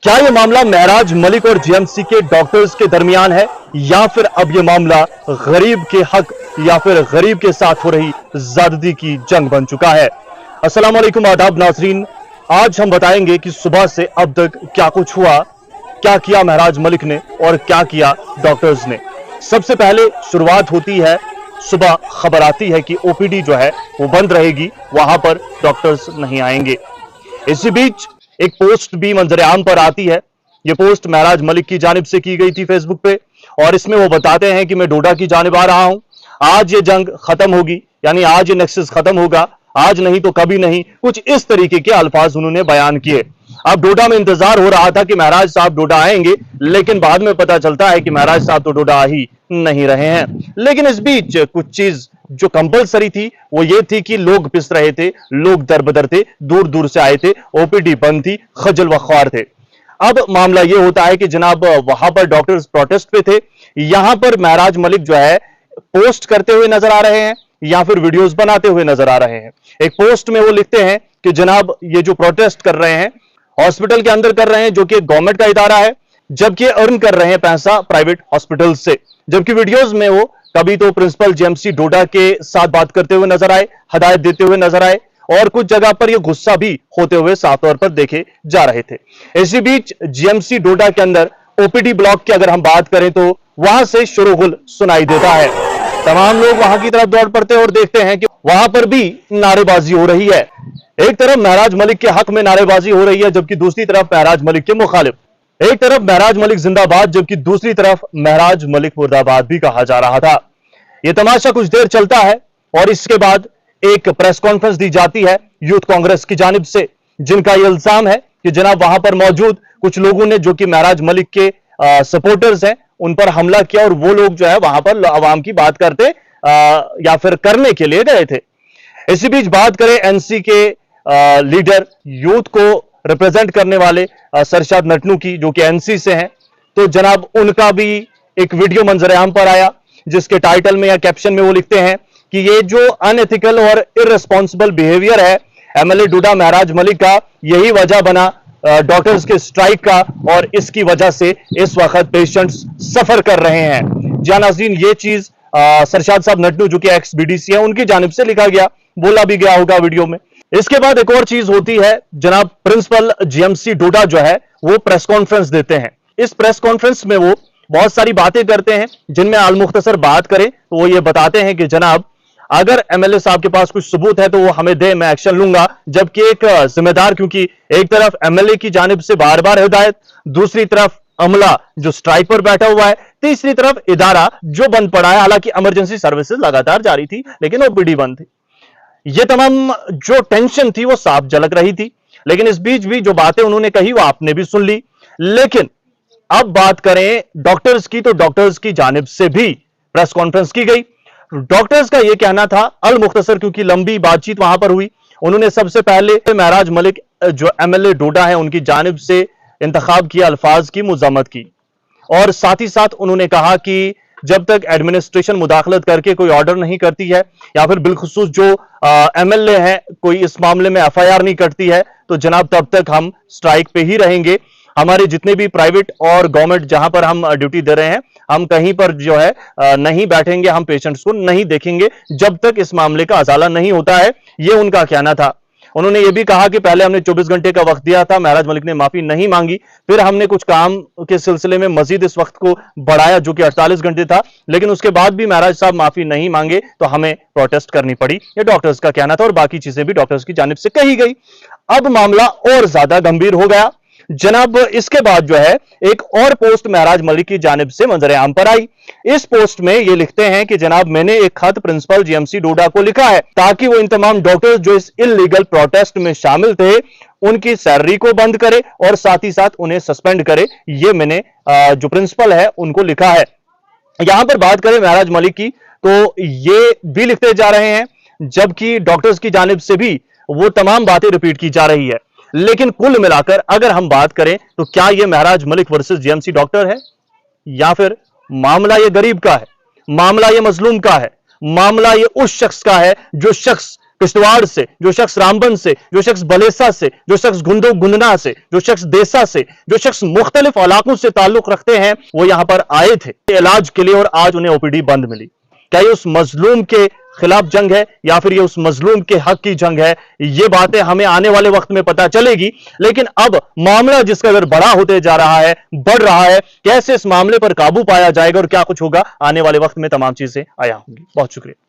क्या यह मामला महराज मलिक और जीएमसी के डॉक्टर्स के दरमियान है, या फिर अब यह मामला गरीब के हक या फिर गरीब के साथ हो रही ज्यादती की जंग बन चुका है? अस्सलाम वालेकुम, आदाब नाजरीन। आज हम बताएंगे कि सुबह से अब तक क्या कुछ हुआ, क्या किया महराज मलिक ने और क्या किया डॉक्टर्स ने। सबसे पहले शुरुआत होती है, सुबह खबर आती है कि ओपीडी जो है वो बंद रहेगी, वहां पर डॉक्टर्स नहीं आएंगे। इसी बीच एक पोस्ट भी मंजर आम पर आती है। यह पोस्ट महराज मलिक की जानिब से की गई थी फेसबुक पे, और इसमें वो बताते हैं कि मैं डोडा की जानिब आ रहा हूं, आज ये जंग खत्म होगी, यानी आज ये नेक्सस खत्म होगा, आज नहीं तो कभी नहीं, कुछ इस तरीके के अल्फाज उन्होंने बयान किए। अब डोडा में इंतजार हो रहा था कि महराज साहब डोडा आएंगे, लेकिन बाद में पता चलता है कि महराज साहब तो डोडा आ ही नहीं रहे हैं। लेकिन इस बीच कुछ चीज जो कंपलसरी थी वो ये थी कि लोग पिस रहे थे, लोग दरबदर थे, दूर दूर से आए थे, ओपीडी बंद थी, खजल वख्वार थे। अब मामला यह होता है कि जनाब वहां पर डॉक्टर्स प्रोटेस्ट पे थे, यहां पर महराज मलिक जो है पोस्ट करते हुए नजर आ रहे हैं या फिर वीडियोस बनाते हुए नजर आ रहे हैं। एक पोस्ट में वो लिखते हैं कि जनाब ये जो प्रोटेस्ट कर रहे हैं हॉस्पिटल के अंदर कर रहे हैं, जो कि गवर्नमेंट का इदारा है, जबकि अर्न कर रहे हैं पैसा प्राइवेट हॉस्पिटल से। जबकि वीडियोस में वो कभी तो प्रिंसिपल जीएमसी डोडा के साथ बात करते हुए नजर आए, हदायत देते हुए नजर आए, और कुछ जगह पर ये गुस्सा भी होते हुए साफ तौर पर देखे जा रहे थे। इसी बीच जीएमसी डोडा के अंदर ओपीडी ब्लॉक की अगर हम बात करें तो वहां से शोरगुल सुनाई देता है। तमाम लोग वहां की तरफ दौड़ पड़ते हैं और देखते हैं कि वहां पर भी नारेबाजी हो रही है। एक तरफ महराज मलिक के हक में नारेबाजी हो रही है, जबकि दूसरी तरफ महराज मलिक के मुखालिफ। एक तरफ महराज मलिक जिंदाबाद, जबकि दूसरी तरफ महराज मलिक मुर्दाबाद भी कहा जा रहा था। यह तमाशा कुछ देर चलता है और इसके बाद एक प्रेस कॉन्फ्रेंस दी जाती है यूथ कांग्रेस की जानिब से, जिनका यह इल्जाम है कि जनाब वहां पर मौजूद कुछ लोगों ने, जो कि महराज मलिक के सपोर्टर्स हैं, उन पर हमला किया, और वो लोग जो है वहां पर अवाम की बात करते या फिर करने के लिए गए थे। इसी बीच बात करें एनसी के लीडर, यूथ को रिप्रेजेंट करने वाले सरशाद नटनू की, जो कि एनसी से हैं, तो जनाब उनका भी एक वीडियो मंजर आम पर आया, जिसके टाइटल में या कैप्शन में वो लिखते हैं कि ये जो अनएथिकल और इररिस्पॉन्सिबल बिहेवियर है एमएलए डोडा महराज मलिक का, यही वजह बना डॉक्टर्स के स्ट्राइक का, और इसकी वजह से इस वक्त पेशेंट्स सफर कर रहे हैं। जी नाज़रीन, ये चीज सरशाद साहब नटनू, जो कि एक्स बीडीसी है, उनकी जानिब से लिखा गया, बोला भी गया होगा वीडियो में। इसके बाद एक और चीज होती है, जनाब प्रिंसिपल जीएमसी डोडा जो है वो प्रेस कॉन्फ्रेंस देते हैं। इस प्रेस कॉन्फ्रेंस में वो बहुत सारी बातें करते हैं, जिनमें अलमुख्तसर बात करें तो वो ये बताते हैं कि जनाब अगर एमएलए साहब के पास कुछ सबूत है तो वो हमें दे, मैं एक्शन लूंगा। जबकि एक जिम्मेदार, क्योंकि एक तरफ एमएलए की जानिब से बार बार हिदायत, दूसरी तरफ अमला जो स्ट्राइक पर बैठा हुआ है, तीसरी तरफ इदारा जो बंद पड़ा है। हालांकि इमरजेंसी सर्विसेज लगातार जारी थी, लेकिन ओपीडी बंद थी। ये तमाम जो टेंशन थी वो साफ झलक रही थी। लेकिन इस बीच भी जो बातें उन्होंने कही वो आपने भी सुन ली। लेकिन अब बात करें डॉक्टर्स की, तो डॉक्टर्स की जानिब से भी प्रेस कॉन्फ्रेंस की गई। डॉक्टर्स का यह कहना था, अल मुख्तसर, क्योंकि लंबी बातचीत वहां पर हुई, उन्होंने सबसे पहले महराज मलिक जो एमएलए डोडा है उनकी जानिब से इंतखाब किया अल्फाज की मुजामत की, और साथ ही साथ उन्होंने कहा कि जब तक एडमिनिस्ट्रेशन मुदाखलत करके कोई ऑर्डर नहीं करती है, या फिर बिलखुसूस जो एमएलए है कोई इस मामले में एफआईआर नहीं करती है, तो जनाब तब तक हम स्ट्राइक पे ही रहेंगे। हमारे जितने भी प्राइवेट और गवर्नमेंट जहां पर हम ड्यूटी दे रहे हैं, हम कहीं पर जो है नहीं बैठेंगे, हम पेशेंट्स को नहीं देखेंगे जब तक इस मामले का अजाला नहीं होता है। यह उनका कहना था। उन्होंने यह भी कहा कि पहले हमने 24 घंटे का वक्त दिया था, महराज मलिक ने माफी नहीं मांगी, फिर हमने कुछ काम के सिलसिले में मजीद इस वक्त को बढ़ाया, जो कि 48 घंटे था, लेकिन उसके बाद भी महराज साहब माफी नहीं मांगे तो हमें प्रोटेस्ट करनी पड़ी। यह डॉक्टर्स का कहना था, और बाकी चीजें भी डॉक्टर्स की जानिब से कही गई। अब मामला और ज्यादा गंभीर हो गया जनाब। इसके बाद जो है एक और पोस्ट महराज मलिक की जानिब से मंजर आम पर आई। इस पोस्ट में ये लिखते हैं कि जनाब मैंने एक खत प्रिंसिपल जीएमसी डोडा को लिखा है, ताकि वो इन तमाम डॉक्टर्स जो इस इलीगल प्रोटेस्ट में शामिल थे उनकी सैलरी को बंद करे और साथ ही साथ उन्हें सस्पेंड करे। ये मैंने जो प्रिंसिपल है उनको लिखा है। यहां पर बात करें महराज मलिक की, तो ये भी लिखते जा रहे हैं, जबकि डॉक्टर्स की जानिब से भी वो तमाम बातें रिपीट की जा रही है। लेकिन कुल मिलाकर अगर हम बात करें तो क्या यह महराज मलिक वर्सेस जीएमसी डॉक्टर है, या फिर मामला यह गरीब का है, मामला यह मजलूम का है, मामला यह उस शख्स का है जो शख्स किश्तवाड़ से, जो शख्स रामबन से, जो शख्स बलेसा से, जो शख्स गुंदना से, जो शख्स देसा से, जो शख्स मुख्तलिफ इलाकों से ताल्लुक रखते हैं, वो यहां पर आए थे इलाज के लिए और आज उन्हें ओपीडी बंद मिली। क्या ये उस मजलूम के खिलाफ जंग है या फिर ये उस मजलूम के हक की जंग है? ये बातें हमें आने वाले वक्त में पता चलेगी। लेकिन अब मामला जिस कदर बड़ा होते जा रहा है, बढ़ रहा है, कैसे इस मामले पर काबू पाया जाएगा और क्या कुछ होगा, आने वाले वक्त में तमाम चीजें आया होंगी। बहुत शुक्रिया।